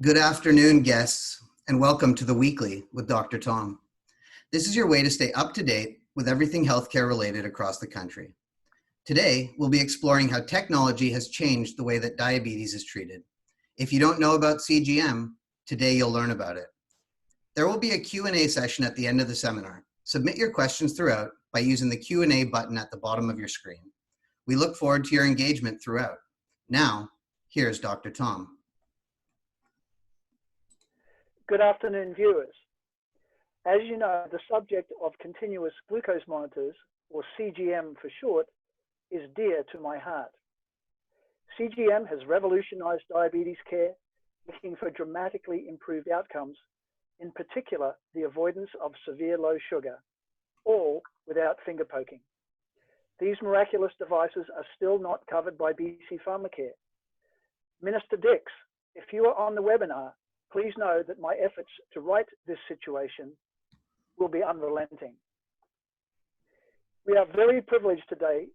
Good afternoon, guests, and welcome to the Weekly with Dr. Tom. This is your way to stay up to date with everything healthcare related across the country. Today, we'll be exploring how technology has changed the way that diabetes is treated. If you don't know about CGM, today you'll learn about it. There will be a Q&A session at the end of the seminar. Submit your questions throughout by using the Q&A button at the bottom of your screen. We look forward to your engagement throughout. Now, here's Dr. Tom. Good afternoon, viewers. As you know, the subject of continuous glucose monitors, or CGM for short, is dear to my heart. CGM has revolutionized diabetes care, looking for dramatically improved outcomes, in particular, the avoidance of severe low sugar, all without finger poking. These miraculous devices are still not covered by BC Pharmacare. Minister Dix, if you are on the webinar, please know that my efforts to right this situation will be unrelenting. We are very privileged today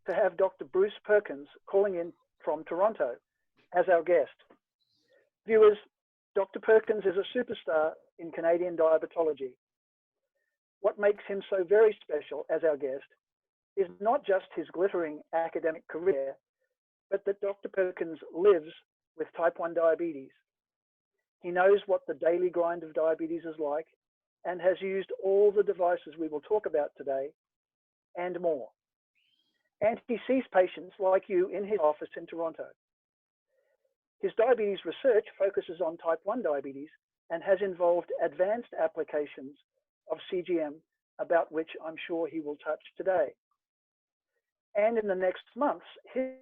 to have Dr. Bruce Perkins calling in from Toronto as our guest. Viewers, Dr. Perkins is a superstar in Canadian diabetology. What makes him so very special as our guest is not just his glittering academic career, but that Dr. Perkins lives with type 1 diabetes. He knows what the daily grind of diabetes is like and has used all the devices we will talk about today and more. And he sees patients like you in his office in Toronto. His diabetes research focuses on type 1 diabetes and has involved advanced applications of CGM, about which I'm sure he will touch today. And in the next months, his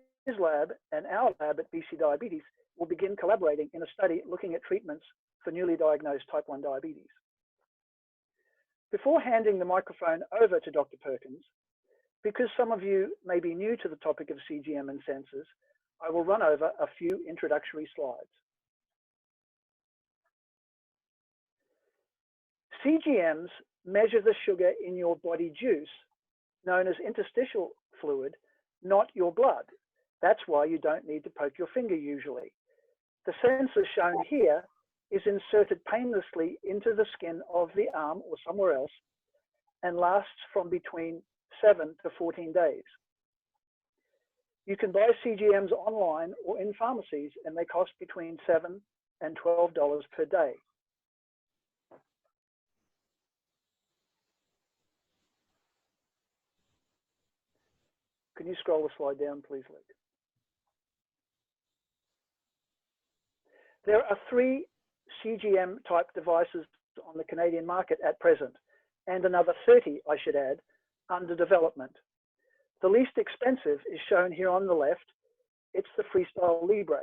lab and our lab at BC Diabetes will begin collaborating in a study looking at treatments for newly diagnosed type 1 diabetes. Before handing the microphone over to Dr. Perkins, because some of you may be new to the topic of CGM and sensors, I will run over a few introductory slides. CGMs measure the sugar in your body juice, known as interstitial fluid, not your blood. That's why you don't need to poke your finger usually. The sensor shown here is inserted painlessly into the skin of the arm or somewhere else and lasts from between 7 to 14 days. You can buy CGMs online or in pharmacies, and they cost between $7 and $12 per day. Can you scroll the slide down, please, Luke? There are 3 CGM type devices on the Canadian market at present, and another 30, I should add, under development. The least expensive is shown here on the left. It's the Freestyle Libre.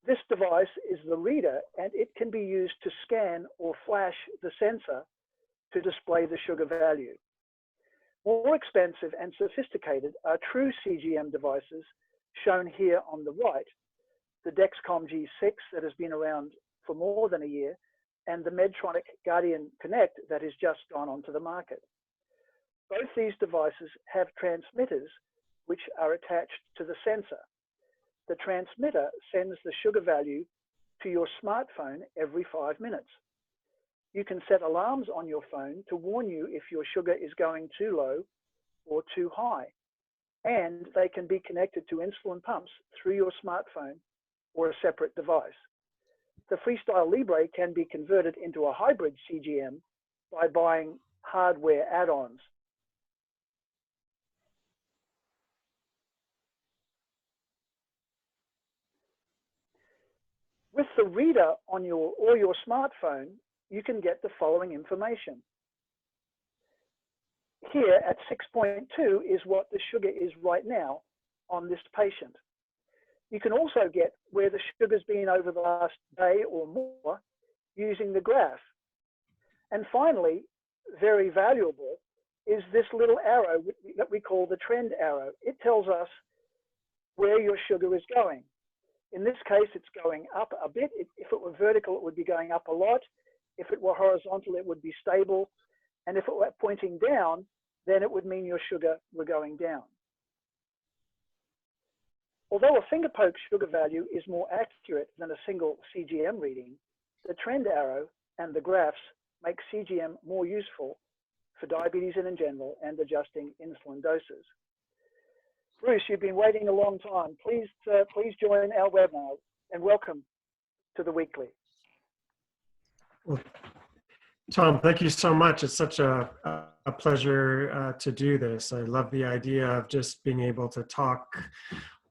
This device is the reader, and it can be used to scan or flash the sensor to display the sugar value. More expensive and sophisticated are true CGM devices shown here on the right. The Dexcom G6 that has been around for more than a year, and the Medtronic Guardian Connect that has just gone onto the market. Both these devices have transmitters which are attached to the sensor. The transmitter sends the sugar value to your smartphone every 5 minutes. You can set alarms on your phone to warn you if your sugar is going too low or too high, and they can be connected to insulin pumps through your smartphone or a separate device. The Freestyle Libre can be converted into a hybrid CGM by buying hardware add-ons. With the reader on your smartphone, you can get the following information. Here at 6.2 is what the sugar is right now on this patient. You can also get where the sugar's been over the last day or more using the graph. And finally, very valuable, is this little arrow that we call the trend arrow. It tells us where your sugar is going. In this case, it's going up a bit. If it were vertical, it would be going up a lot. If it were horizontal, it would be stable. And if it were pointing down, then it would mean your sugar were going down. Although a finger poke sugar value is more accurate than a single CGM reading, the trend arrow and the graphs make CGM more useful for diabetes in general and adjusting insulin doses. Bruce, you've been waiting a long time. Please join our webinar and welcome to the weekly. Well, Tom, thank you so much. It's such a pleasure to do this. I love the idea of just being able to talk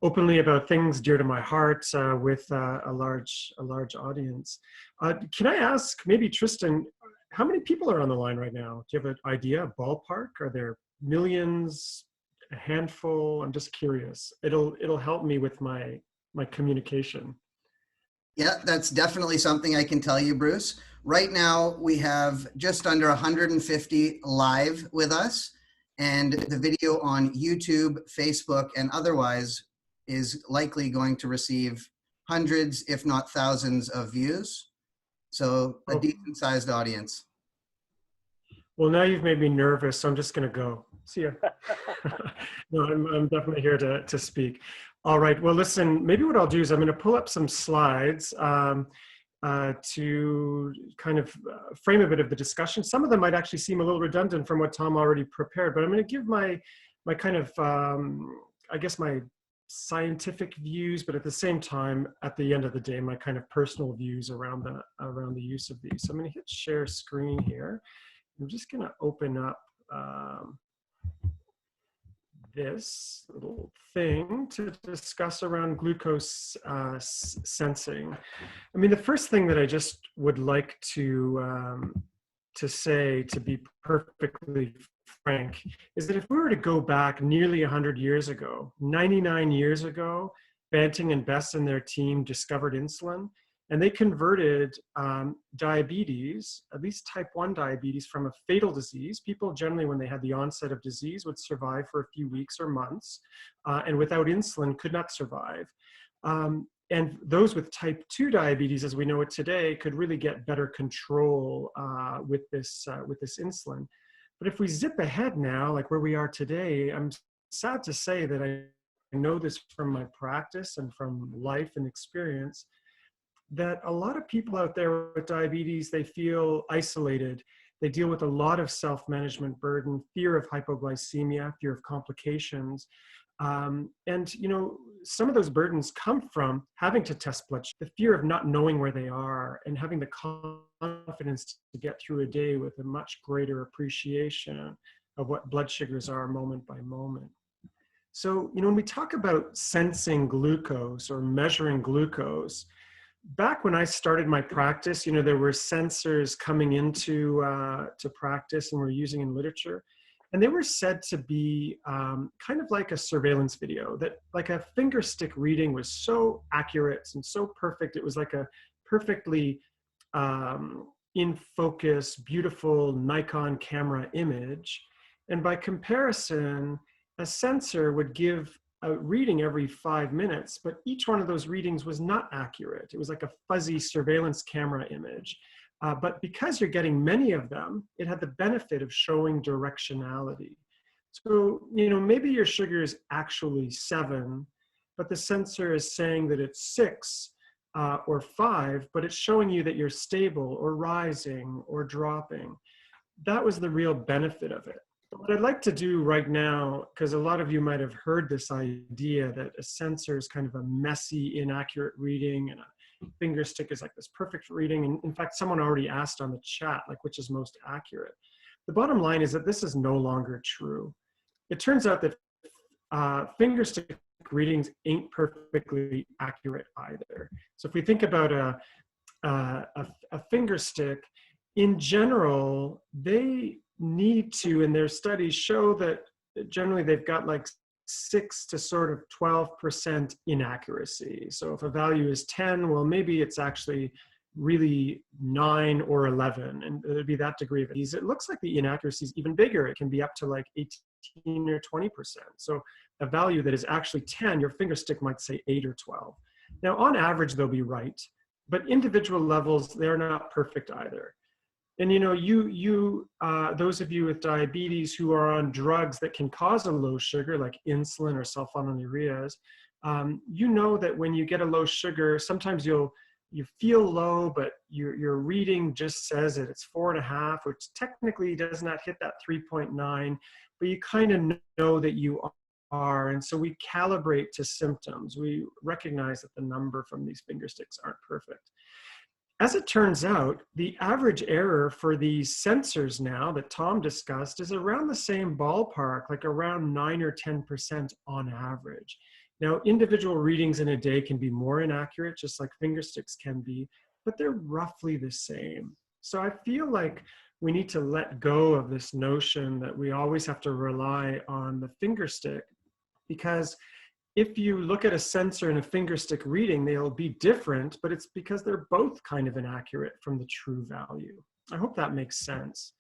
openly about things dear to my heart with a large audience. Can I ask, maybe Tristan, how many people are on the line right now? Do you have an idea, a ballpark? Are there millions, a handful? I'm just curious. It'll help me with my communication. Yeah, that's definitely something I can tell you, Bruce. Right now, we have just under 150 live with us, and the video on YouTube, Facebook, and otherwise is likely going to receive hundreds, if not thousands, of views. So a decent sized audience. Well, now you've made me nervous, so I'm just going to go. See ya. No, I'm definitely here to speak. All right. Well, listen, maybe what I'll do is I'm going to pull up some slides to kind of frame a bit of the discussion. Some of them might actually seem a little redundant from what Tom already prepared, but I'm going to give my kind of, I guess, my scientific views, but at the same time, at the end of the day, my kind of personal views around the use of these. So I'm going to hit share screen here. I'm just going to open up this little thing to discuss around glucose sensing. I mean, the first thing that I just would like to say, to be perfectly frank, is that if we were to go back nearly 100 years ago, 99 years ago, Banting and Bess and their team discovered insulin, and they converted diabetes, at least type 1 diabetes, from a fatal disease. People generally, when they had the onset of disease, would survive for a few weeks or months, and without insulin could not survive. And those with type 2 diabetes, as we know it today, could really get better control with this insulin. But if we zip ahead now, like where we are today, I'm sad to say that I know this from my practice and from life and experience, that a lot of people out there with diabetes, they feel isolated. They deal with a lot of self-management burden, fear of hypoglycemia, fear of complications. And, you know, some of those burdens come from having to test blood sugar, the fear of not knowing where they are and having the confidence to get through a day with a much greater appreciation of what blood sugars are moment by moment. So, you know, when we talk about sensing glucose or measuring glucose, back when I started my practice, you know, there were sensors coming into to practice and we're using in literature. And they were said to be kind of like a surveillance video, that like a finger stick reading was so accurate and so perfect. It was like a perfectly in focus, beautiful Nikon camera image. And by comparison, a sensor would give a reading every 5 minutes, but each one of those readings was not accurate. It was like a fuzzy surveillance camera image. But because you're getting many of them, it had the benefit of showing directionality. So, you know, maybe your sugar is actually 7, but the sensor is saying that it's 6 or 5, but it's showing you that you're stable or rising or dropping. That was the real benefit of it. What I'd like to do right now, because a lot of you might have heard this idea that a sensor is kind of a messy, inaccurate reading, and a finger stick is like this perfect reading. And in fact, someone already asked on the chat, like, which is most accurate. The bottom line is that this is no longer true. It turns out that finger stick readings ain't perfectly accurate either. So if we think about a finger stick, in general, they need to, in their studies, show that generally they've got like 6 to sort of 12% inaccuracy. So if a value is 10, well, maybe it's actually really 9 or 11, and there'd be that degree of ease. It looks like the inaccuracy is even bigger. It can be up to like 18 or 20%. So a value that is actually 10, your finger stick might say 8 or 12. Now, on average, they'll be right, but individual levels, they're not perfect either. And you know, those of you with diabetes who are on drugs that can cause a low sugar, like insulin or sulfonylureas, you know that when you get a low sugar, sometimes you feel low, but your reading just says that it's 4.5, which technically does not hit that 3.9, but you kind of know that you are. And so we calibrate to symptoms. We recognize that the number from these finger sticks aren't perfect. As it turns out, the average error for these sensors now that Tom discussed is around the same ballpark, like around 9 or 10% on average. Now, individual readings in a day can be more inaccurate, just like finger sticks can be, but they're roughly the same. So I feel like we need to let go of this notion that we always have to rely on the finger stick, because if you look at a sensor and a finger stick reading, they'll be different, but it's because they're both kind of inaccurate from the true value. I hope that makes sense.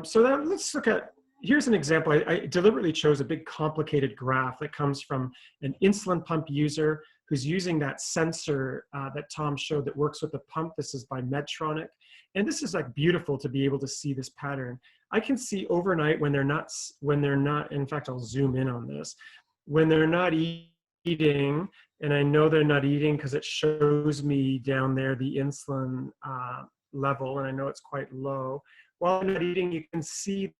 So then let's look at, here's an example. I deliberately chose a big complicated graph that comes from an insulin pump user who's using that sensor that Tom showed that works with the pump. This is by Medtronic. And this is like beautiful to be able to see this pattern. I can see overnight when they're not, in fact, I'll zoom in on this, when they're not eating, and I know they're not eating because it shows me down there the insulin level, and I know it's quite low. While they're not eating, you can see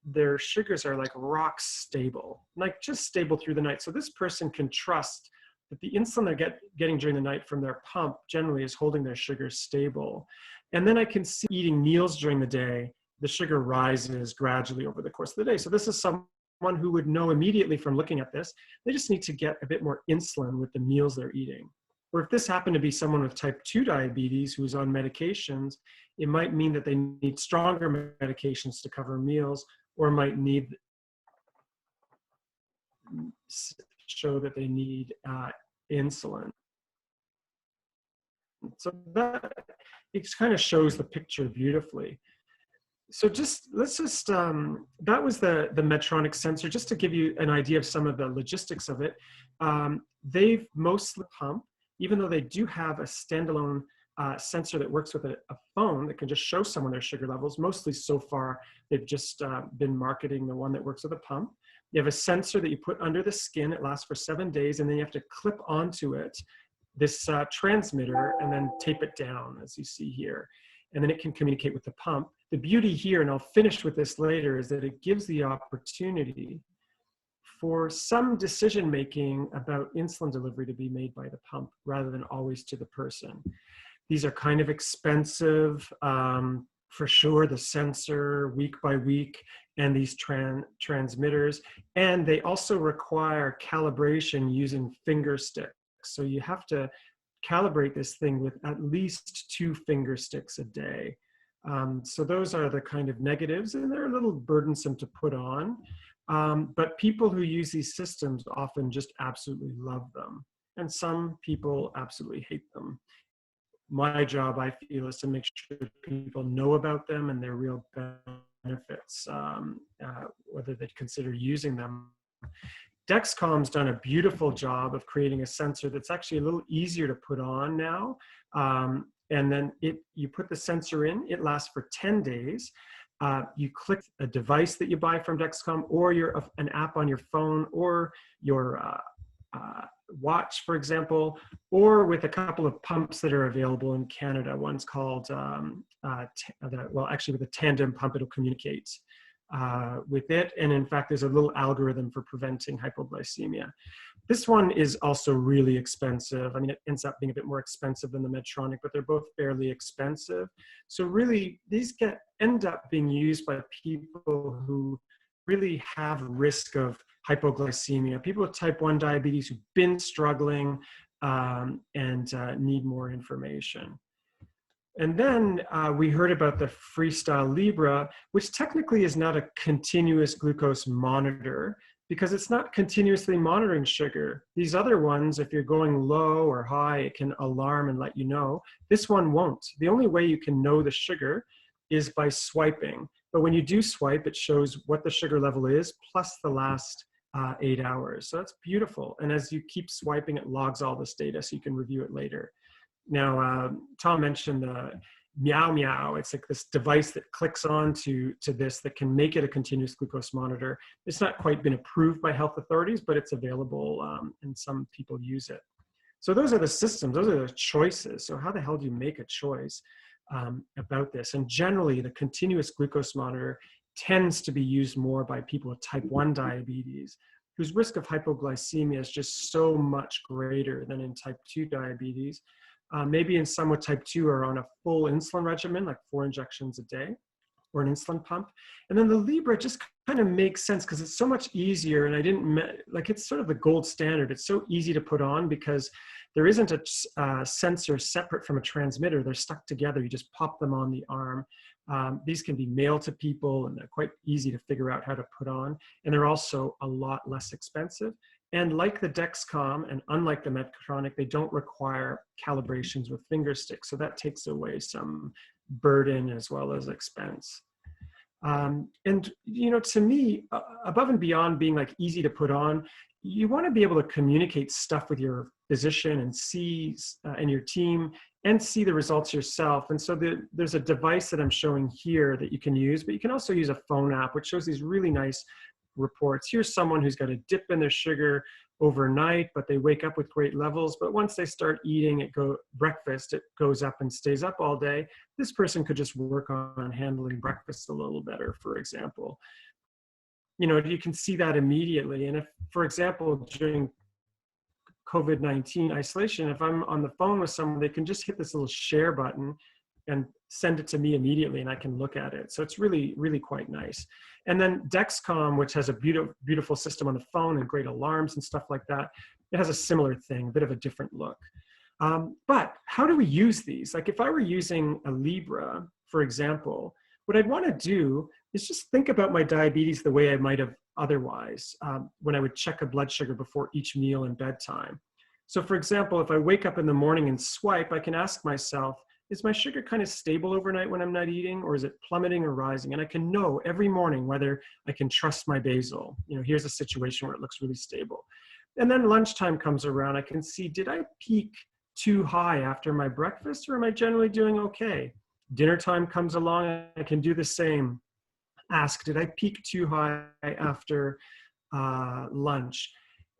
their sugars are like rock stable, like just stable through the night. So this person can trust that the insulin they're getting during the night from their pump generally is holding their sugars stable. And then I can see eating meals during the day, the sugar rises gradually over the course of the day. So this is someone who would know immediately from looking at this, they just need to get a bit more insulin with the meals they're eating. Or if this happened to be someone with type 2 diabetes who's on medications, it might mean that they need stronger medications to cover meals, or might need show that they need insulin. So that it kind of shows the picture beautifully. So let's just, that was the Medtronic sensor, just to give you an idea of some of the logistics of it. They've mostly pump, even though they do have a standalone sensor that works with a phone that can just show someone their sugar levels. Mostly so far, they've just been marketing the one that works with a pump. You have a sensor that you put under the skin. It lasts for 7 days, and then you have to clip onto it this transmitter and then tape it down, as you see here. And then it can communicate with the pump. The beauty here, and I'll finish with this later, is that it gives the opportunity for some decision-making about insulin delivery to be made by the pump rather than always to the person. These are kind of expensive, for sure, the sensor week by week and these transmitters. And they also require calibration using finger sticks. So you have to calibrate this thing with at least 2 finger sticks a day. So those are the kind of negatives, and they're a little burdensome to put on. But people who use these systems often just absolutely love them. And some people absolutely hate them. My job, I feel, is to make sure people know about them and their real benefits, whether they consider using them. Dexcom's done a beautiful job of creating a sensor that's actually a little easier to put on now. And then you put the sensor in, it lasts for 10 days. You click a device that you buy from Dexcom, or an app on your phone, or your watch, for example, or with a couple of pumps that are available in Canada. One's called, actually with a tandem pump, it'll communicate with it. And in fact, there's a little algorithm for preventing hypoglycemia. This one is also really expensive. I mean, it ends up being a bit more expensive than the Medtronic, but they're both fairly expensive. So really, these end up being used by people who really have risk of hypoglycemia, people with type 1 diabetes who've been struggling and need more information. And then we heard about the Freestyle Libre, which technically is not a continuous glucose monitor because it's not continuously monitoring sugar. These other ones, if you're going low or high, it can alarm and let you know. This one won't. The only way you can know the sugar is by swiping. But when you do swipe, it shows what the sugar level is plus the last 8 hours. So that's beautiful. And as you keep swiping, it logs all this data so you can review it later. Now, Tom mentioned Meow Meow. It's like this device that clicks on to this that can make it a continuous glucose monitor. It's not quite been approved by health authorities, but it's available and some people use it. So those are the systems, those are the choices. So how the hell do you make a choice about this? And generally the continuous glucose monitor tends to be used more by people with type 1 diabetes, whose risk of hypoglycemia is just so much greater than in type 2 diabetes. Maybe in some with type 2 are on a full insulin regimen, like 4 injections a day, or an insulin pump. And then the Libre just kind of makes sense because it's so much easier. And it's sort of the gold standard. It's so easy to put on because there isn't a sensor separate from a transmitter. They're stuck together. You just pop them on the arm. These can be mailed to people and they're quite easy to figure out how to put on. And they're also a lot less expensive. And like the Dexcom and unlike the Medtronic, they don't require calibrations with finger sticks. So that takes away some burden as well as expense. And, to me, above and beyond being like easy to put on, you want to be able to communicate stuff with your physician and see, and your team and see the results yourself. And so there's a device that I'm showing here that you can use, but you can also use a phone app, which shows these really nice reports. Here's someone who's got a dip in their sugar overnight, but they wake up with great levels. But once they start eating breakfast, it goes up and stays up all day. This person could just work on handling breakfast a little better, for example. You can see that immediately. And if, for example, during COVID-19 isolation, if I'm on the phone with someone, they can just hit this little share button and send it to me immediately and I can look at it. So it's really, really quite nice. And then Dexcom, which has a beautiful system on the phone and great alarms and stuff like that, it has a similar thing, a bit of a different look. But how do we use these? Like if I were using a Libre, for example, what I'd want to do is just think about my diabetes the way I might have otherwise when I would check a blood sugar before each meal and bedtime. So for example, if I wake up in the morning and swipe, I can ask myself, is my sugar kind of stable overnight when I'm not eating, or is it plummeting or rising? And I can know every morning whether I can trust my basal. Here's a situation where it looks really stable. And then lunchtime comes around, I can see, did I peak too high after my breakfast, or am I generally doing okay? Dinner time comes along, I can do the same. Ask, did I peak too high after lunch?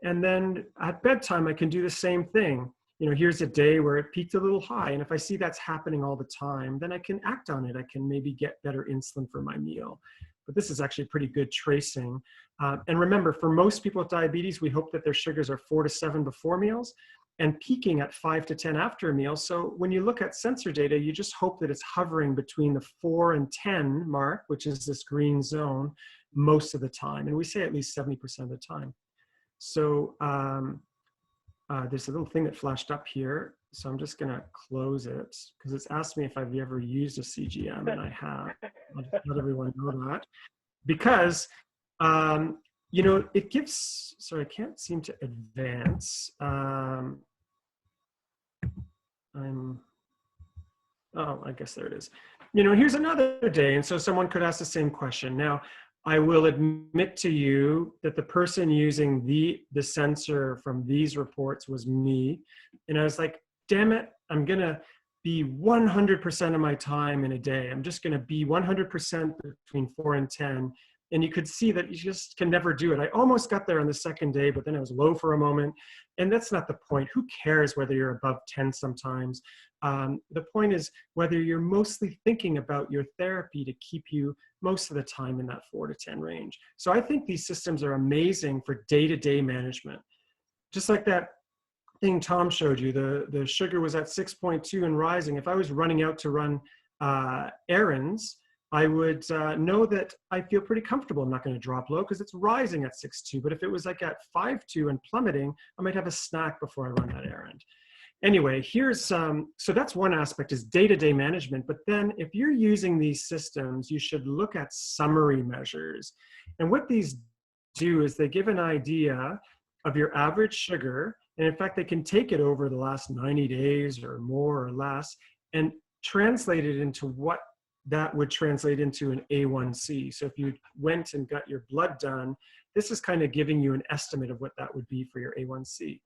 And then at bedtime, I can do the same thing. Here's a day where it peaked a little high. And if I see that's happening all the time, then I can act on it. I can maybe get better insulin for my meal. But this is actually pretty good tracing. And remember, for most people with diabetes, we hope that their sugars are 4 to 7 before meals and peaking at 5 to 10 after a meal. So when you look at sensor data, you just hope that it's hovering between the 4 and 10 mark, which is this green zone, most of the time. And we say at least 70% of the time. So there's a little thing that flashed up here. So I'm just going to close it because it's asked me if I've ever used a CGM, and I have. I'll just let everyone know that. Because, it gives, sorry, I can't seem to advance. I guess there it is. Here's another day. And so someone could ask the same question. Now, I will admit to you that the person using the sensor from these reports was me. And I was like, damn it, I'm going to be 100% of my time in a day. I'm just going to be 100% between 4 and 10. And you could see that you just can never do it. I almost got there on the second day, but then I was low for a moment. And that's not the point. Who cares whether you're above 10 sometimes? The point is whether you're mostly thinking about your therapy to keep you most of the time in that 4 to 10 range. So I think these systems are amazing for day-to-day management. Just like that thing Tom showed you, the sugar was at 6.2 and rising. If I was running out to run errands, I would know that I feel pretty comfortable. I'm not going to drop low because it's rising at 6.2. But if it was like at 5.2 and plummeting, I might have a snack before I run that errand. Anyway, here's so that's one aspect, is day-to-day management. But then if you're using these systems, you should look at summary measures. And what these do is they give an idea of your average sugar. And in fact, they can take it over the last 90 days or more or less and translate it into what that would translate into an A1C. So if you went and got your blood done, this is kind of giving you an estimate of what that would be for your A1C.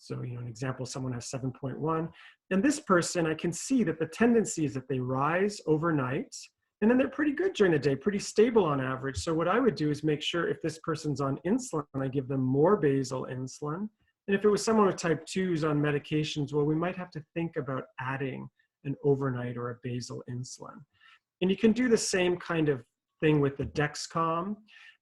So, an example, someone has 7.1. And this person, I can see that the tendency is that they rise overnight, and then they're pretty good during the day, pretty stable on average. So what I would do is make sure if this person's on insulin, I give them more basal insulin. And if it was someone with type 2s on medications, well, we might have to think about adding an overnight or a basal insulin. And you can do the same kind of thing with the Dexcom.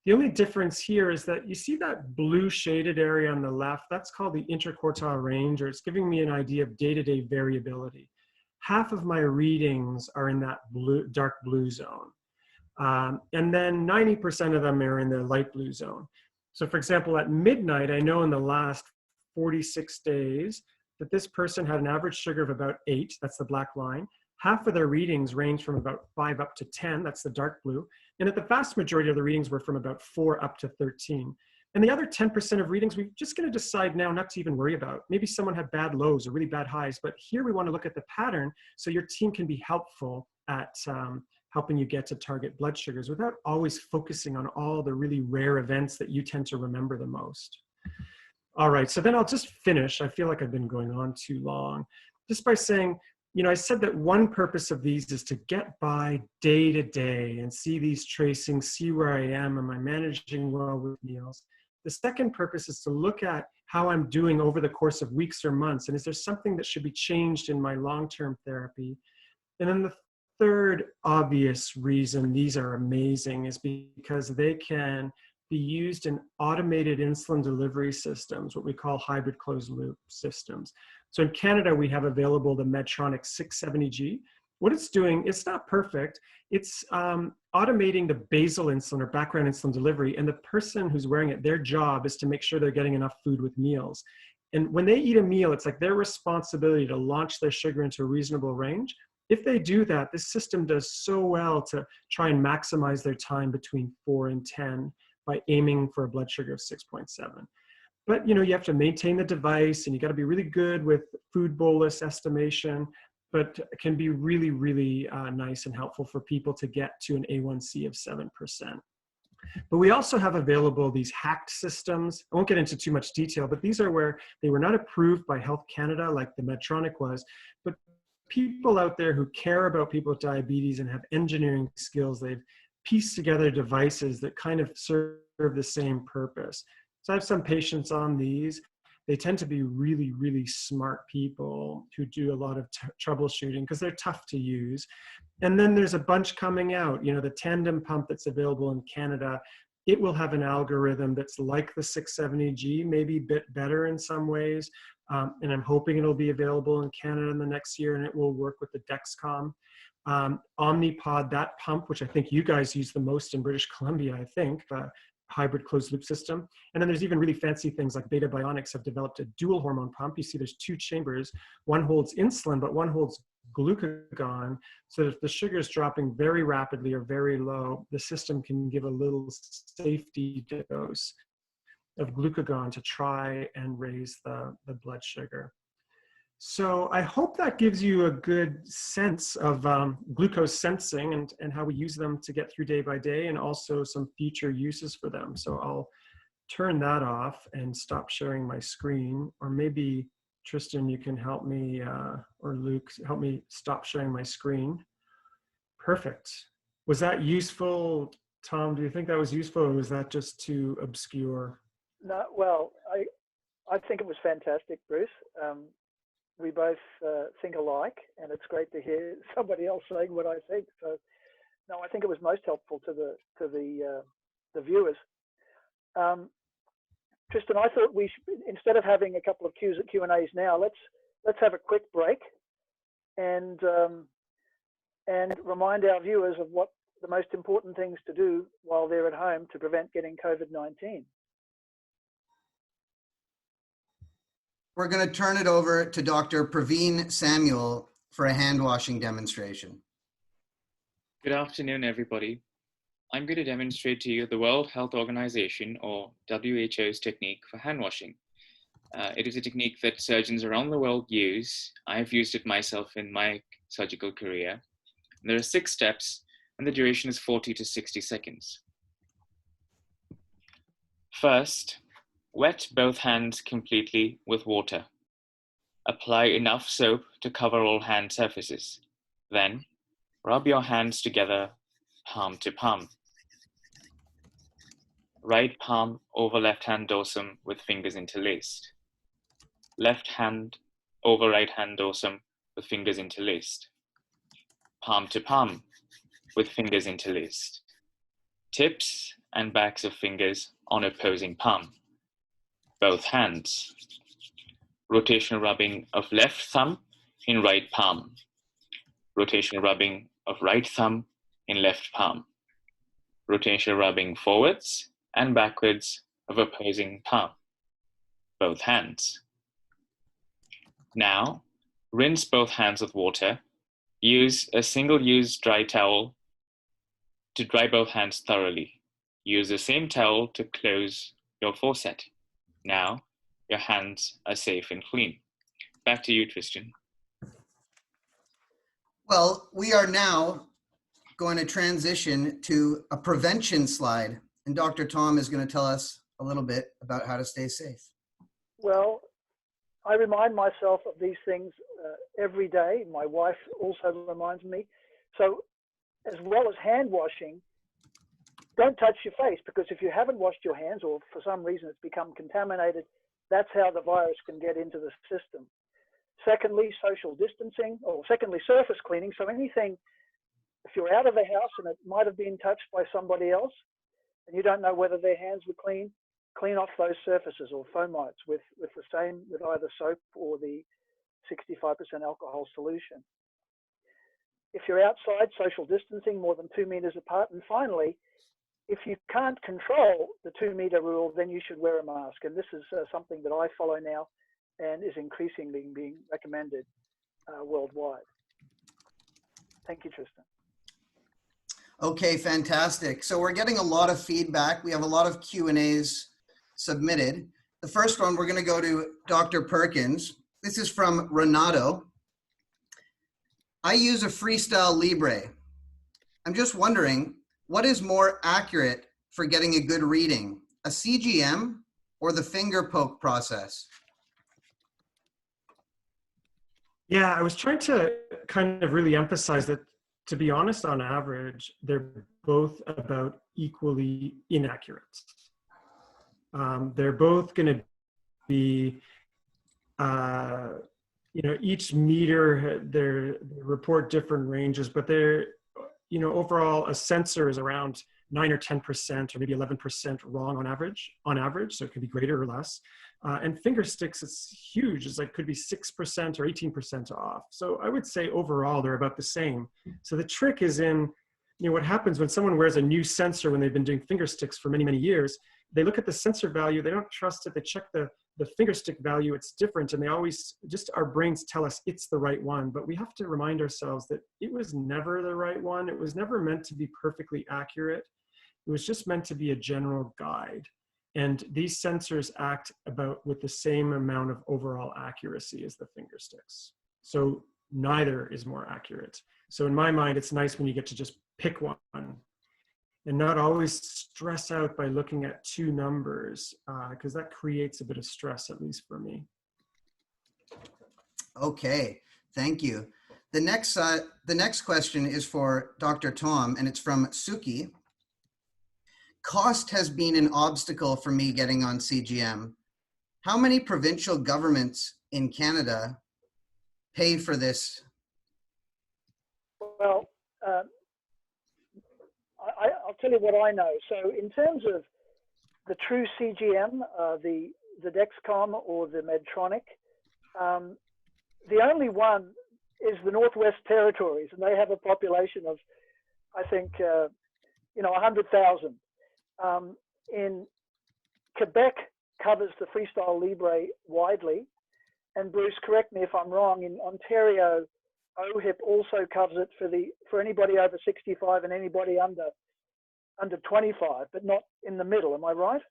The only difference here is that you see that blue shaded area on the left, that's called the interquartile range, or it's giving me an idea of day-to-day variability. Half of my readings are in that dark blue zone. And then 90% of them are in the light blue zone. So for example, at midnight, I know in the last 46 days that this person had an average sugar of about 8, that's the black line. Half of their readings range from about 5 up to 10, that's the dark blue. And at the vast majority of the readings were from about 4 up to 13. And the other 10% of readings, we're just going to decide now not to even worry about. Maybe someone had bad lows or really bad highs, but here we want to look at the pattern so your team can be helpful at helping you get to target blood sugars without always focusing on all the really rare events that you tend to remember the most. All right, so then I'll just finish. I feel like I've been going on too long. Just by saying, I said that one purpose of these is to get by day to day and see these tracings, see where I am, am I managing well with meals? The second purpose is to look at how I'm doing over the course of weeks or months, and is there something that should be changed in my long-term therapy? And then the third obvious reason these are amazing is because they can be used in automated insulin delivery systems, what we call hybrid closed loop systems. So in Canada, we have available the Medtronic 670G. What it's doing, it's not perfect. It's automating the basal insulin or background insulin delivery, and the person who's wearing it, their job is to make sure they're getting enough food with meals. And when they eat a meal, it's like their responsibility to launch their sugar into a reasonable range. If they do that, this system does so well to try and maximize their time between 4 and 10 by aiming for a blood sugar of 6.7. But you have to maintain the device, and you got to be really good with food bolus estimation, but it can be really, really nice and helpful for people to get to an A1C of 7%. But we also have available these hacked systems. I won't get into too much detail, but these are where they were not approved by Health Canada like the Medtronic was, but people out there who care about people with diabetes and have engineering skills, they've pieced together devices that kind of serve the same purpose. So I have some patients on these. They tend to be really, really smart people who do a lot of troubleshooting because they're tough to use. And then there's a bunch coming out. The tandem pump that's available in Canada, it will have an algorithm that's like the 670G, maybe a bit better in some ways. And I'm hoping it'll be available in Canada in the next year, and it will work with the Dexcom. Omnipod, that pump, which I think you guys use the most in British Columbia, I think, hybrid closed loop system. And then there's even really fancy things like Beta Bionics have developed a dual hormone pump. You see there's 2 chambers. One holds insulin, but one holds glucagon. So if the sugar is dropping very rapidly or very low, the system can give a little safety dose of glucagon to try and raise the blood sugar. So I hope that gives you a good sense of glucose sensing and how we use them to get through day by day, and also some future uses for them. So I'll turn that off and stop sharing my screen, or maybe Tristan, you can help me, or Luke, help me stop sharing my screen. Perfect. Was that useful, Tom? Do you think that was useful, or was that just too obscure? No, well, I think it was fantastic, Bruce. We both think alike, and it's great to hear somebody else saying what I think. So, no, I think it was most helpful to the viewers. Tristan, I thought we should, instead of having a couple of Q&As now, let's have a quick break and remind our viewers of what the most important things to do while they're at home to prevent getting COVID-19. We're going to turn it over to Dr. Praveen Samuel for a hand washing demonstration. Good afternoon, everybody. I'm going to demonstrate to you the World Health Organization, or WHO's technique for hand washing. It is a technique that surgeons around the world use. I've used it myself in my surgical career. There are 6 steps, and the duration is 40 to 60 seconds. First, Wet both hands completely with water. Apply enough soap to cover all hand surfaces. Then, rub your hands together, palm to palm. Right palm over left hand dorsum with fingers interlaced. Left hand over right hand dorsum with fingers interlaced. Palm to palm with fingers interlaced. Tips and backs of fingers on opposing palm. Both hands. Rotational rubbing of left thumb in right palm. Rotational rubbing of right thumb in left palm. Rotational rubbing forwards and backwards of opposing palm. Both hands. Now, rinse both hands with water. Use a single-use dry towel to dry both hands thoroughly. Use the same towel to close your faucet. Now, your hands are safe and clean. Back to you, Tristan. Well, we are now going to transition to a prevention slide, and Dr. Tom is going to tell us a little bit about how to stay safe. Well, I remind myself of these things every day. My wife also reminds me. So as well as hand washing, don't touch your face, because if you haven't washed your hands or for some reason it's become contaminated, that's how the virus can get into the system. Secondly, social distancing, or secondly, surface cleaning. So anything, if you're out of the house and it might have been touched by somebody else and you don't know whether their hands were clean, clean off those surfaces or fomites with either soap or the 65% alcohol solution. If you're outside, social distancing, more than 2 meters apart. And finally, if you can't control the 2 meter rule, then you should wear a mask. And this is something that I follow now and is increasingly being recommended worldwide. Thank you, Tristan. Okay, fantastic. So we're getting a lot of feedback. We have a lot of Q&As submitted. The first one, we're going to go to Dr. Perkins. This is from Renato. I use a Freestyle Libre. I'm just wondering, what is more accurate for getting a good reading, a CGM or the finger poke process? Yeah, I was trying to kind of really emphasize that, to be honest, on average, they're both about equally inaccurate. They're both going to be, each meter, they report different ranges, but they're, overall a sensor is around 9 or 10% or maybe 11% wrong on average, so it could be greater or less. And finger sticks, it's huge. It's like could be 6% or 18% off. So I would say overall they're about the same. So the trick is in, what happens when someone wears a new sensor when they've been doing finger sticks for many, many years. They look at the sensor value, they don't trust it, they check the finger stick value, it's different, and they always, our brains tell us it's the right one, but we have to remind ourselves that it was never the right one. It was never meant to be perfectly accurate. It was just meant to be a general guide. And these sensors act about with the same amount of overall accuracy as the finger sticks. So neither is more accurate. So in my mind, it's nice when you get to just pick one and not always stress out by looking at two numbers, because that creates a bit of stress, at least for me. Okay, thank you. The next question is for Dr. Tom, and it's from Suki. Cost has been an obstacle for me getting on CGM. How many provincial governments in Canada pay for this? Well, I'll tell you what I know. So in terms of the true CGM, the Dexcom or the Medtronic, the only one is the Northwest Territories, and they have a population of, I think, 100,000. In Quebec covers the Freestyle Libre widely, and Bruce, correct me if I'm wrong, in Ontario, OHIP also covers it for anybody over 65 and anybody under 25, but not in the middle. Am I right?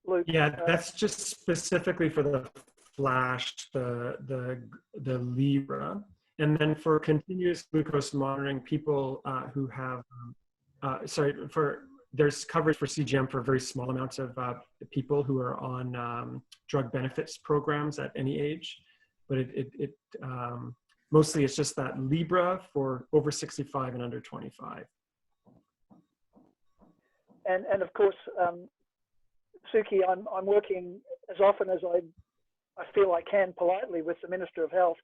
Luke? Yeah, that's just specifically for the Flash, the Libre. And then for continuous glucose monitoring, people who have, there's coverage for CGM for very small amounts of people who are on drug benefits programs at any age. But mostly it's just that Libre for over 65 and under 25. And of course, Suki, I'm working as often as I feel I can politely with the Minister of Health.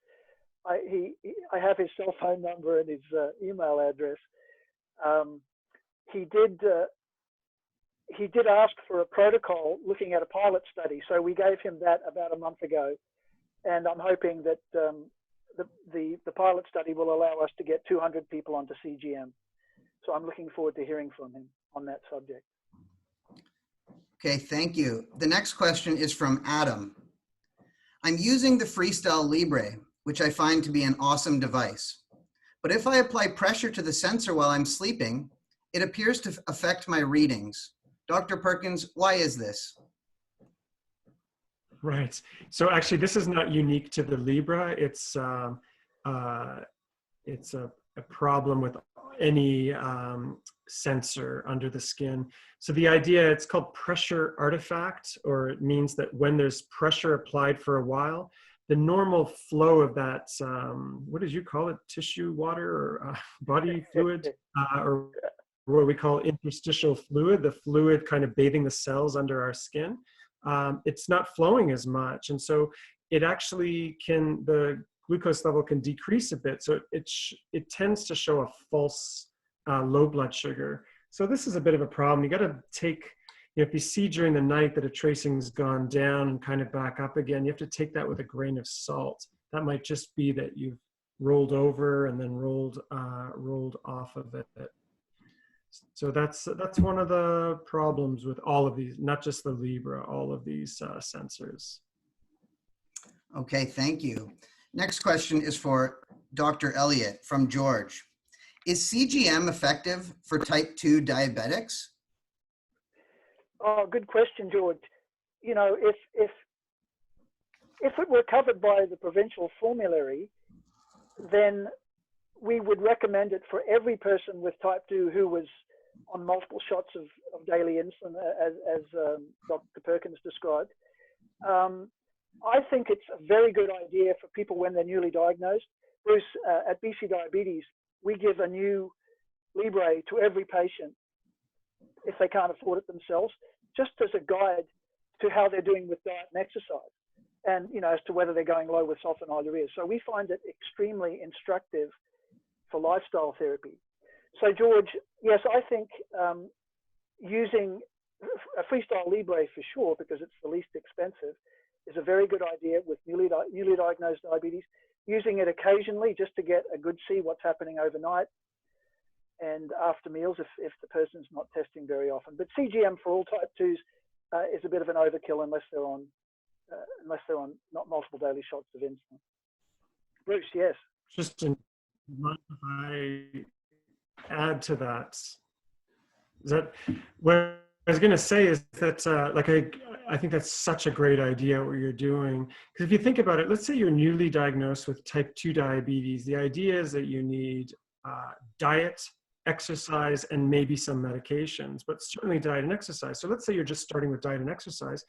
I have his cell phone number and his email address. He did ask for a protocol looking at a pilot study, so we gave him that about a month ago, and I'm hoping that the pilot study will allow us to get 200 people onto CGM. So I'm looking forward to hearing from him on that subject. Okay, thank you. The next question is from Adam. I'm using the Freestyle Libre, which I find to be an awesome device. But if I apply pressure to the sensor while I'm sleeping, it appears to affect my readings. Dr. Perkins, why is this? Right. So actually, this is not unique to the Libre. It's a problem with any sensor under the skin. So the idea, it's called pressure artifact, or it means that when there's pressure applied for a while, the normal flow of that, what did you call it? Tissue water or body fluid, or what we call interstitial fluid, the fluid kind of bathing the cells under our skin. It's not flowing as much. And so it actually the glucose level can decrease a bit. So it tends to show a false low blood sugar. So this is a bit of a problem. You got to take, if you see during the night that a tracing's gone down and kind of back up again, you have to take that with a grain of salt. That might just be that you've rolled over and then rolled off of it. So that's one of the problems with all of these, not just the Libre, all of these sensors. Okay, thank you. Next question is for Dr. Elliott from George. Is CGM effective for type 2 diabetics? Oh, good question, George. You know, if it were covered by the provincial formulary, then we would recommend it for every person with type 2 who was on multiple shots of daily insulin, as Dr. Perkins described. I think it's a very good idea for people when they're newly diagnosed. Bruce, at BC Diabetes, we give a new Libre to every patient if they can't afford it themselves, just as a guide to how they're doing with diet and exercise, and as to whether they're going low with sulfonylurea. So we find it extremely instructive for lifestyle therapy. So George, yes, I think using a Freestyle Libre for sure, because it's the least expensive, is a very good idea with newly diagnosed diabetes. Using it occasionally just to get a good see what's happening overnight and after meals if the person's not testing very often. But CGM for all type 2s is a bit of an overkill unless they're on not multiple daily shots of insulin. Bruce, yes. Just in mind if I add to that, is that what I was going to say is that I think that's such a great idea what you're doing, because if you think about it, let's say you're newly diagnosed with type 2 diabetes. The idea is that you need diet, exercise, and maybe some medications, but certainly diet and exercise. So let's say you're just starting with diet and exercise.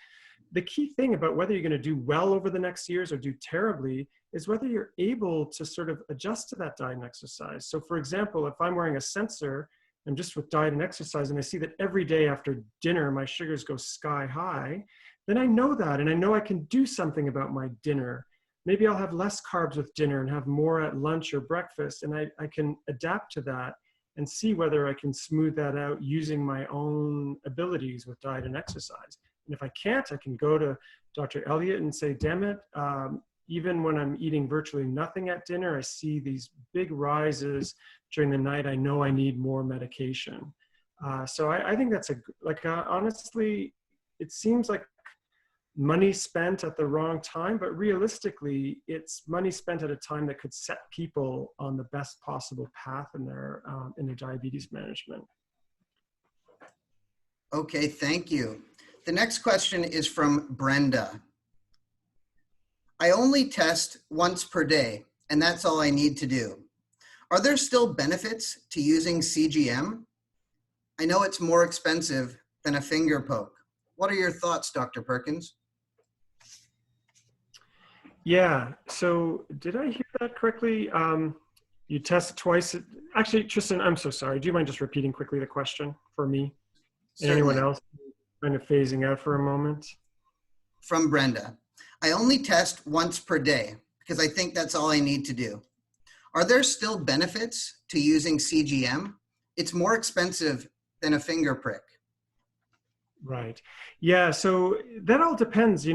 The key thing about whether you're going to do well over the next years or do terribly is whether you're able to sort of adjust to that diet and exercise. So for example, if I'm wearing a sensor and just with diet and exercise, and I see that every day after dinner, my sugars go sky high, then I know that, and I know I can do something about my dinner. Maybe I'll have less carbs with dinner and have more at lunch or breakfast, and I can adapt to that and see whether I can smooth that out using my own abilities with diet and exercise. And if I can't, I can go to Dr. Elliott and say, damn it, even when I'm eating virtually nothing at dinner, I see these big rises during the night. I know I need more medication. So I think that's honestly, it seems like money spent at the wrong time, but realistically, it's money spent at a time that could set people on the best possible path in their diabetes management. Okay, thank you. The next question is from Brenda. I only test once per day, and that's all I need to do. Are there still benefits to using CGM? I know it's more expensive than a finger poke. What are your thoughts, Dr. Perkins? Yeah, so did I hear that correctly? You test twice. Actually, Tristan, I'm so sorry. Do you mind just repeating quickly the question for me? And anyone Certainly. else kind of phasing out for a moment? From Brenda. I only test once per day because I think that's all I need to do. Are there still benefits to using CGM? It's more expensive than a finger prick. Right. Yeah, so that all depends,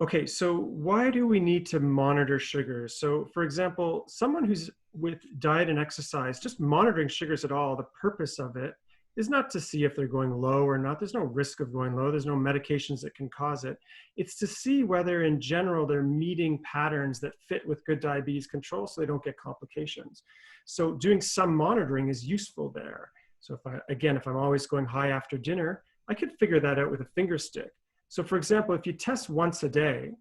okay, so why do we need to monitor sugars? So for example, someone who's with diet and exercise, just monitoring sugars at all, the purpose of it is not to see if they're going low or not. There's no risk of going low. There's no medications that can cause it. It's to see whether in general they're meeting patterns that fit with good diabetes control so they don't get complications. So doing some monitoring is useful there. So if I'm always going high after dinner, I could figure that out with a finger stick. So for example, if you test once a day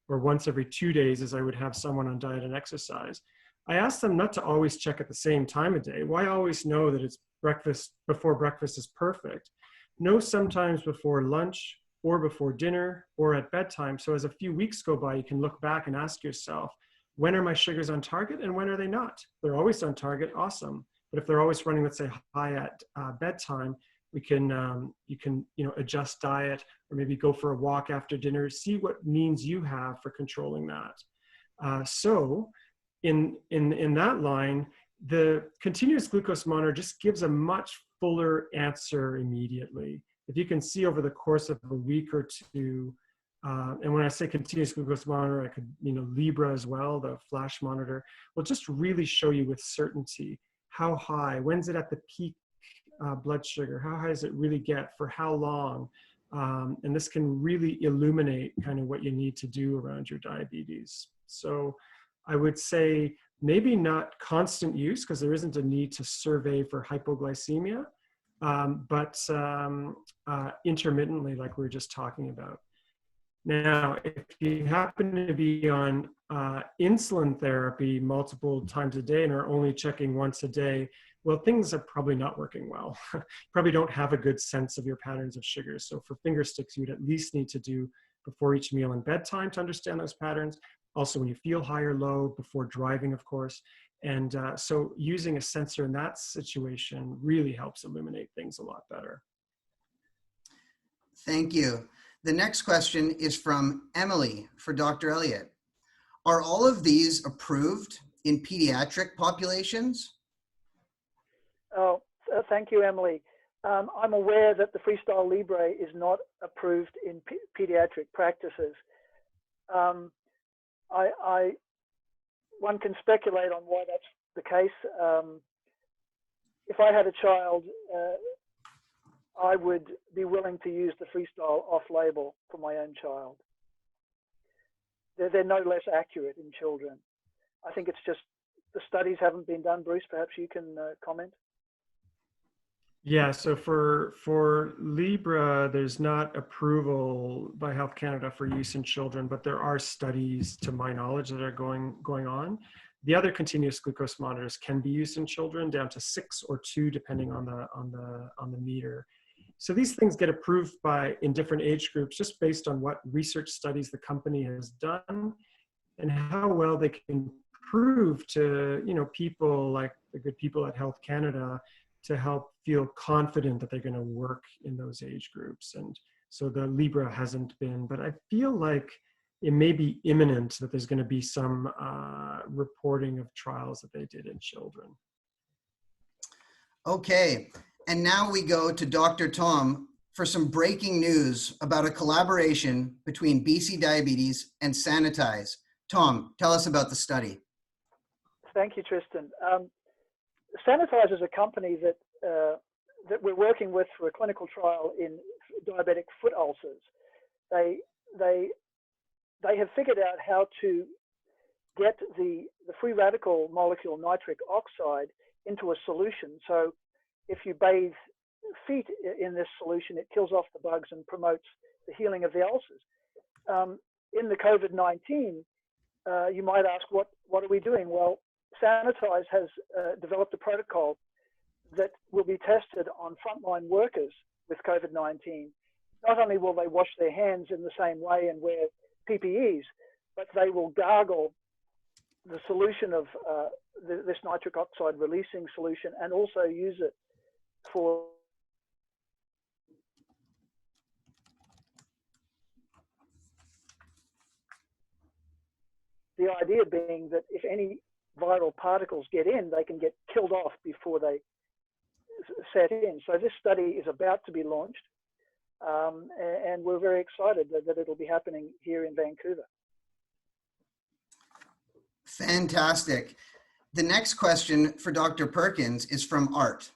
or once every 2 days, as I would have someone on diet and exercise, I ask them not to always check at the same time of day. Why always know that it's breakfast, before breakfast is perfect? Know sometimes before lunch or before dinner or at bedtime. So as a few weeks go by, you can look back and ask yourself, when are my sugars on target and when are they not? If they're always on target, awesome. But if they're always running, let's say, high at bedtime, you can adjust diet or maybe go for a walk after dinner, see what means you have for controlling that. So in that line, the continuous glucose monitor just gives a much fuller answer immediately. If you can see over the course of a week or two, and when I say continuous glucose monitor, I could, Libre as well, the flash monitor, will just really show you with certainty how high, when's it at the peak blood sugar, how high does it really get, for how long, and this can really illuminate kind of what you need to do around your diabetes. So I would say maybe not constant use because there isn't a need to survey for hypoglycemia, but intermittently, like we were just talking about. Now, if you happen to be on insulin therapy multiple times a day and are only checking once a day, well, things are probably not working well. Probably don't have a good sense of your patterns of sugars. So for finger sticks, you would at least need to do before each meal and bedtime to understand those patterns. Also when you feel high or low, before driving, of course. And so using a sensor in that situation really helps illuminate things a lot better. Thank you. The next question is from Emily for Dr. Elliott. Are all of these approved in pediatric populations? Oh, thank you, Emily. I'm aware that the Freestyle Libre is not approved in pediatric practices. One can speculate on why that's the case. If I had a child, I would be willing to use the Freestyle off-label for my own child. They're no less accurate in children. I think it's just the studies haven't been done. Bruce, perhaps you can comment. Yeah, so for Libre, there's not approval by Health Canada for use in children, but there are studies, to my knowledge, that are going on. The other continuous glucose monitors can be used in children, down to 6 or 2, depending on the meter. So these things get approved in different age groups, just based on what research studies the company has done and how well they can prove to people like the good people at Health Canada to help feel confident that they're going to work in those age groups. And so the Libre hasn't been, but I feel like it may be imminent that there's going to be some reporting of trials that they did in children. Okay, and now we go to Dr. Tom for some breaking news about a collaboration between BC Diabetes and Sanitize. Tom, tell us about the study. Thank you, Tristan. Sanitize is a company that we're working with for a clinical trial in diabetic foot ulcers. They have figured out how to get the free radical molecule nitric oxide into a solution. So if you bathe feet in this solution, it kills off the bugs and promotes the healing of the ulcers. In the COVID-19, you might ask, what what are we doing? Well, Sanitize has developed a protocol that will be tested on frontline workers with COVID-19. Not only will they wash their hands in the same way and wear PPEs, but they will gargle the solution of this nitric oxide releasing solution and also use it for the idea being that if any viral particles get in, they can get killed off before they set in. So this study is about to be launched, and we're very excited that it'll be happening here in Vancouver. Fantastic. The next question for Dr. Perkins is from Art.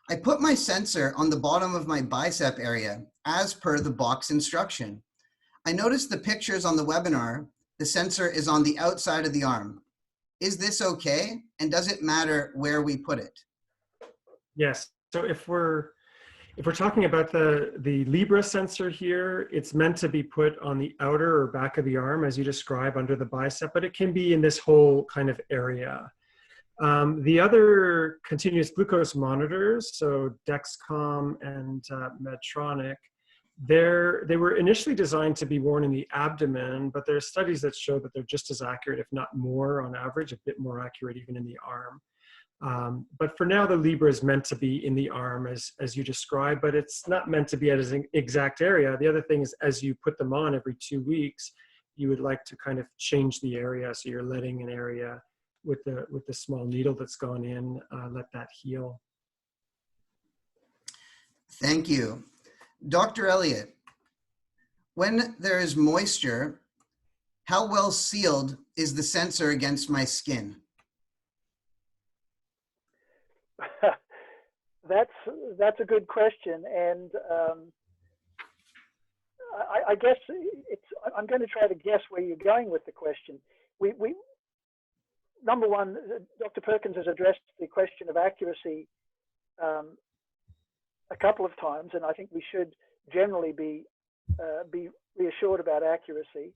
I put my sensor on the bottom of my bicep area as per the box instruction. I noticed the pictures on the webinar, the sensor is on the outside of the arm. Is this okay? And does it matter where we put it? Yes. So if we're talking about the Libre sensor here, it's meant to be put on the outer or back of the arm, as you describe, under the bicep, but it can be in this whole kind of area. The other continuous glucose monitors, so Dexcom and Medtronic, they were initially designed to be worn in the abdomen, but there are studies that show that they're just as accurate, if not more on average, a bit more accurate even in the arm. But for now, the Libre is meant to be in the arm as you described, but it's not meant to be at an exact area. The other thing is, as you put them on every 2 weeks, you would like to kind of change the area. So you're letting an area with the small needle that's gone in, let that heal. Thank you. Dr. Elliott, when there is moisture, how well sealed is the sensor against my skin? That's a good question, and I guess I'm going to try to guess where you're going with the question. Number one, Dr. Perkins has addressed the question of accuracy a couple of times, and I think we should generally be reassured about accuracy.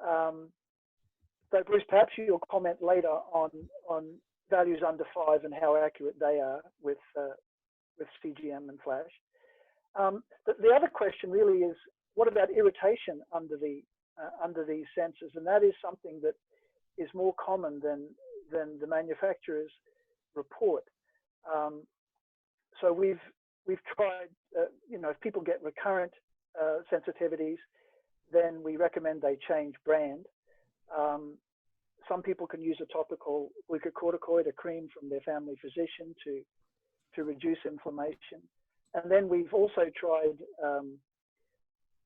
So Bruce, perhaps you'll comment later on values under 5 and how accurate they are with CGM and flash. The other question really is, what about irritation under these sensors? And that is something that is more common than the manufacturers report. So we've tried, if people get recurrent sensitivities, then we recommend they change brand. Some people can use a topical glucocorticoid, a cream from their family physician to reduce inflammation. And then we've also tried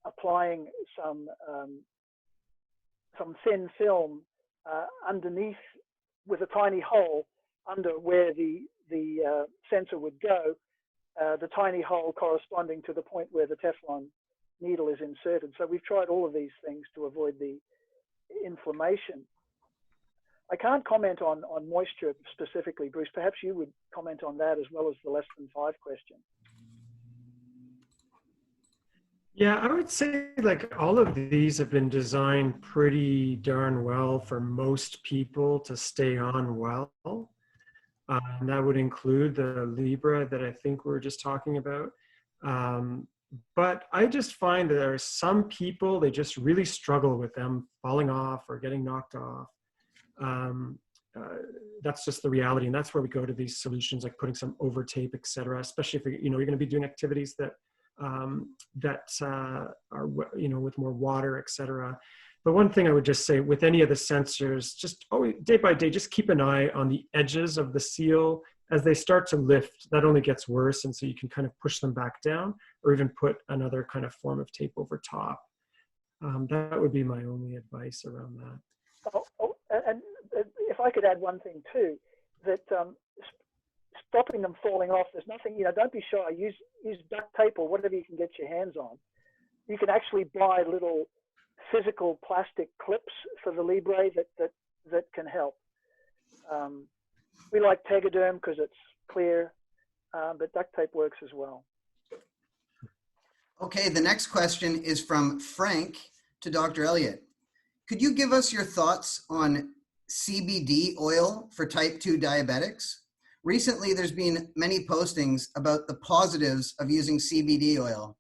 applying some thin film underneath with a tiny hole under where the sensor would go, the tiny hole corresponding to the point where the Teflon needle is inserted. So we've tried all of these things to avoid the inflammation. I can't comment on moisture specifically. Bruce, perhaps you would comment on that as well as the less than 5 question. Yeah, I would say like all of these have been designed pretty darn well for most people to stay on well. And that would include the Libre that I think we were just talking about. But I just find that there are some people, they just really struggle with them falling off or getting knocked off. That's just the reality. And that's where we go to these solutions like putting some over tape, et cetera, especially if you're going to be doing activities that are, with more water, et cetera. But one thing I would just say with any of the sensors, just always day by day, just keep an eye on the edges of the seal. As they start to lift, that only gets worse. And so you can kind of push them back down or even put another kind of form of tape over top. That would be my only advice around that. And if I could add one thing too, that stopping them falling off, there's nothing, don't be shy. Use duct tape or whatever you can get your hands on. You can actually buy little physical plastic clips for the Libre that can help. We like Tegaderm because it's clear, but duct tape works as well. Okay, the next question is from Frank to Dr. Elliott. Could you give us your thoughts on CBD oil for type 2 diabetics. Recently, there's been many postings about the positives of using CBD oil.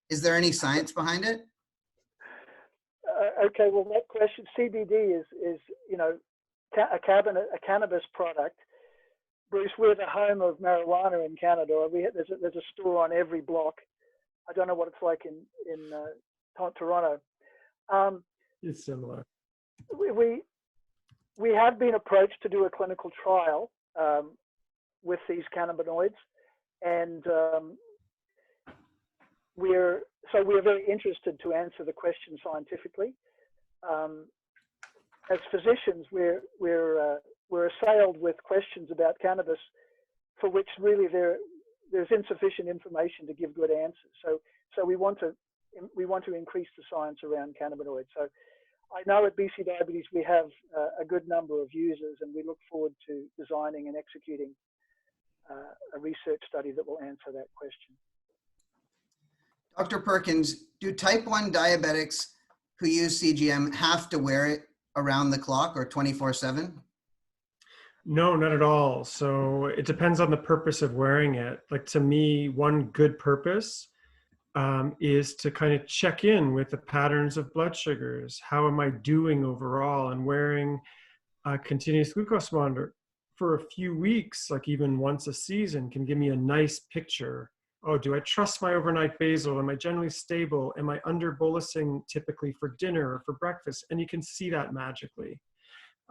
Is there any science behind it? Okay, well, that question, CBD is you know, a cannabis product. Bruce, we're the home of marijuana in Canada. There's a store on every block. I don't know what it's like in Toronto. It's similar. We have been approached to do a clinical trial with these cannabinoids, and we're very interested to answer the question scientifically. As physicians, we're assailed with questions about cannabis for which really there's insufficient information to give good answers. So we want to increase the science around cannabinoids. So I know at BC Diabetes we have a good number of users, and we look forward to designing and executing a research study that will answer that question. Dr. Perkins, do type 1 diabetics who use CGM have to wear it around the clock or 24/7? No, not at all. So it depends on the purpose of wearing it. Like, to me, one good purpose is to kind of check in with the patterns of blood sugars. How am I doing overall? And wearing a continuous glucose monitor for a few weeks, like even once a season, can give me a nice picture. Oh, do I trust my overnight basal? Am I generally stable? Am I under bolusing typically for dinner or for breakfast? And you can see that magically.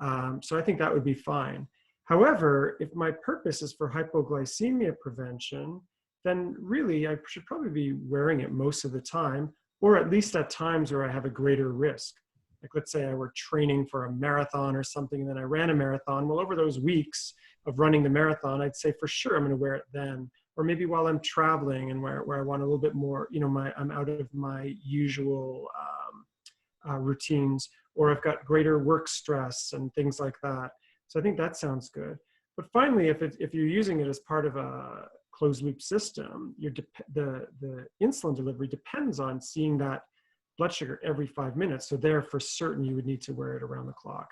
So I think that would be fine. However, if my purpose is for hypoglycemia prevention, then really I should probably be wearing it most of the time, or at least at times where I have a greater risk. Like, let's say I were training for a marathon or something, and then I ran a marathon. Well, over those weeks of running the marathon, I'd say for sure I'm going to wear it then. Or maybe while I'm traveling and where I want a little bit more, you know, I'm out of my usual routines, or I've got greater work stress and things like that. So I think that sounds good. But finally, if you're using it as part of a closed loop system, the insulin delivery depends on seeing that blood sugar every 5 minutes. So there, for certain, you would need to wear it around the clock.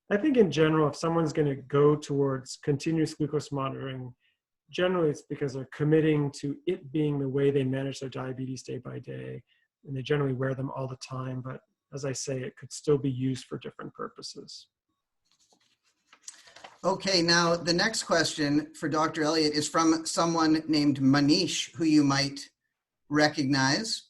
I think in general, if someone's going to go towards continuous glucose monitoring, generally it's because they're committing to it being the way they manage their diabetes day by day, and they generally wear them all the time. But as I say, it could still be used for different purposes. Okay, now the next question for Dr. Elliott is from someone named Manish, who you might recognize.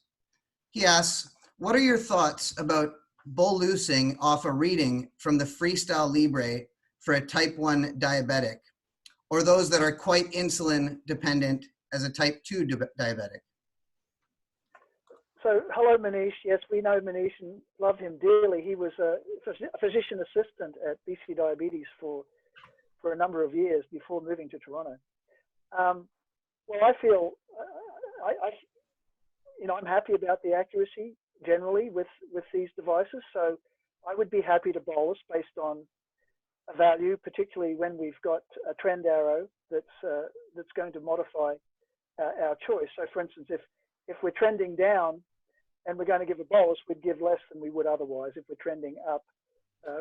He asks, what are your thoughts about bolusing off a reading from the Freestyle Libre for a type 1 diabetic, or those that are quite insulin dependent as a type 2 diabetic? So, hello, Manish. Yes, we know Manish and love him dearly. He was a physician assistant at BC Diabetes for a number of years before moving to Toronto. Well, I feel, I'm happy about the accuracy generally with these devices. So I would be happy to bolus based on a value, particularly when we've got a trend arrow that's going to modify our choice. So for instance, if we're trending down and we're going to give a bolus, we'd give less than we would otherwise. If we're trending up,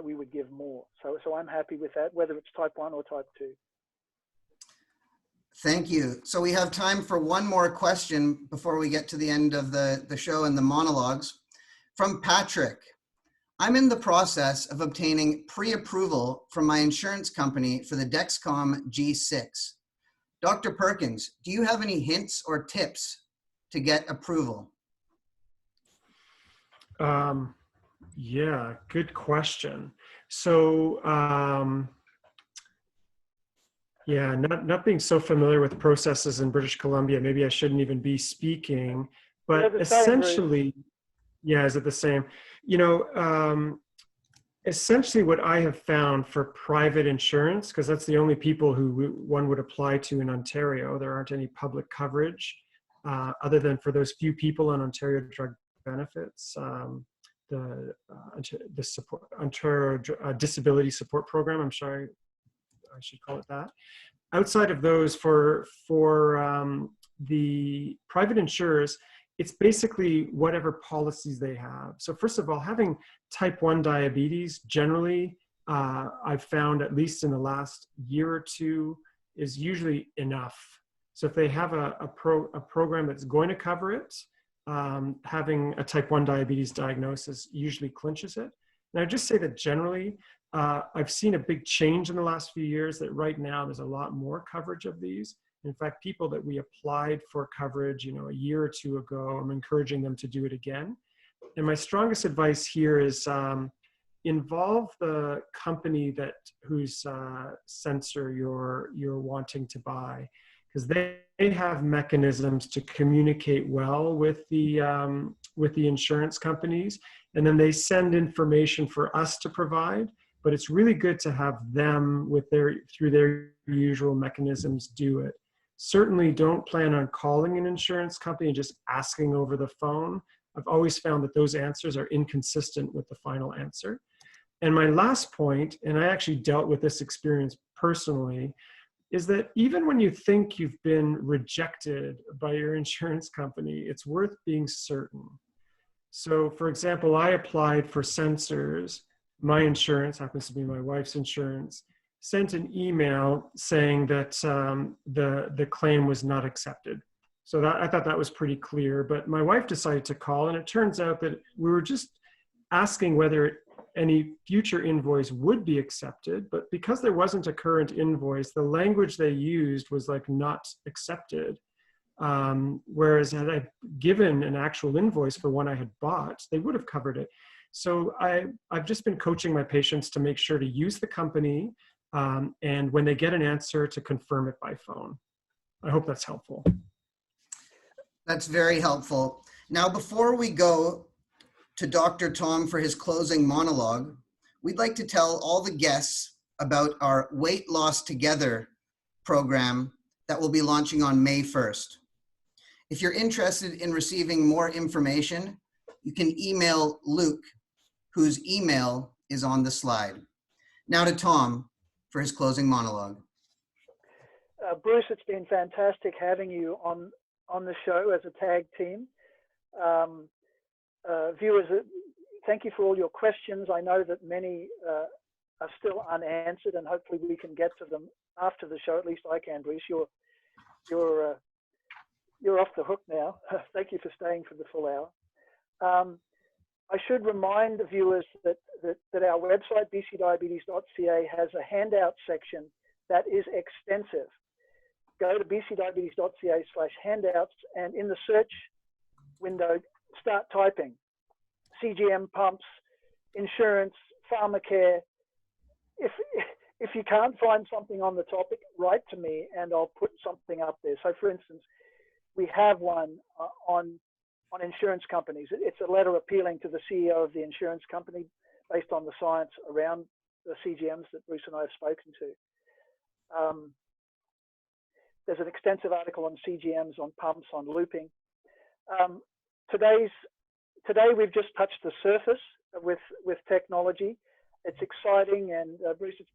we would give more. So I'm happy with that, whether it's type 1 or type 2. Thank you. So we have time for one more question before we get to the end of the show and the monologues. From Patrick. I'm in the process of obtaining pre-approval from my insurance company for the Dexcom G6. Dr. Perkins, do you have any hints or tips to get approval? Yeah, good question. So, yeah, not being so familiar with processes in British Columbia, maybe I shouldn't even be speaking, but essentially, yeah, is it the same? You know, essentially what I have found for private insurance, because that's the only people who one would apply to in Ontario, there aren't any public coverage other than for those few people on Ontario drug benefits, the support, Ontario Disability Support Program, I'm sorry, I should call it that. Outside of those, for the private insurers, it's basically whatever policies they have. So first of all, having type 1 diabetes generally I've found, at least in the last year or two, is usually enough. So if they have a program that's going to cover it, having a type 1 diabetes diagnosis usually clinches it. And I just say that generally, I've seen a big change in the last few years, that right now there's a lot more coverage of these. In fact, people that we applied for coverage, a year or two ago, I'm encouraging them to do it again. And my strongest advice here is involve the company whose sensor you're wanting to buy, because they have mechanisms to communicate well with the insurance companies, and then they send information for us to provide. But it's really good to have them through their usual mechanisms do it. Certainly don't plan on calling an insurance company and just asking over the phone. I've always found that those answers are inconsistent with the final answer. And my last point, and I actually dealt with this experience personally, is that even when you think you've been rejected by your insurance company, it's worth being certain. So for example, I applied for sensors. My insurance, happens to be my wife's insurance, sent an email saying that the claim was not accepted. So I thought that was pretty clear, but my wife decided to call, and it turns out that we were just asking whether any future invoice would be accepted, but because there wasn't a current invoice, the language they used was like not accepted. Whereas had I given an actual invoice for one I had bought, they would have covered it. So I've just been coaching my patients to make sure to use the company, and when they get an answer, to confirm it by phone. I hope that's helpful. That's very helpful. Now, before we go to Dr. Tom for his closing monologue, we'd like to tell all the guests about our Weight Loss Together program that will be launching on May 1st. If you're interested in receiving more information, you can email Luke, whose email is on the slide. Now to Tom for his closing monologue. Bruce, it's been fantastic having you on the show as a tag team. Viewers, thank you for all your questions. I know that many are still unanswered, and hopefully we can get to them after the show. At least I can, Bruce. You're off the hook now. Thank you for staying for the full hour. I should remind the viewers that our website, bcdiabetes.ca, has a handout section that is extensive. Go to bcdiabetes.ca/handouts, and in the search window, start typing CGM pumps, insurance, pharmacare. If you can't find something on the topic, write to me and I'll put something up there. So for instance, we have one on insurance companies. It's a letter appealing to the CEO of the insurance company based on the science around the CGMs that Bruce and I have spoken to. There's an extensive article on CGMs, on pumps, on looping. Today we've just touched the surface with technology. It's exciting, and Bruce, it's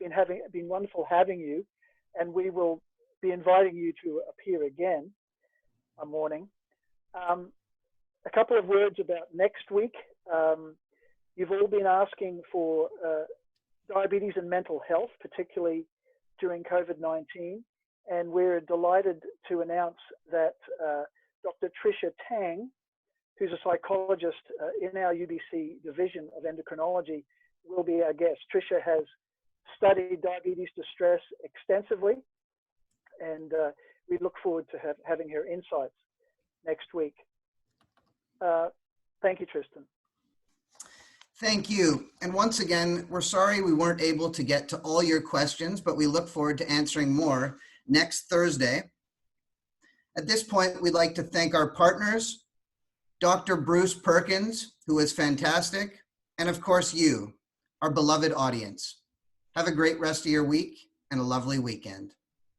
been wonderful having you, and we will be inviting you to appear again a morning. A couple of words about next week. You've all been asking for diabetes and mental health, particularly during COVID-19, and we're delighted to announce that Dr. Tricia Tang, who's a psychologist in our UBC division of endocrinology, will be our guest. Tricia has studied diabetes distress extensively, and we look forward to having her insights next week. Thank you, Tristan. Thank you. And once again, we're sorry we weren't able to get to all your questions, but we look forward to answering more next Thursday. At this point, we'd like to thank our partners, Dr. Bruce Perkins, who is fantastic, and of course you, our beloved audience. Have a great rest of your week and a lovely weekend.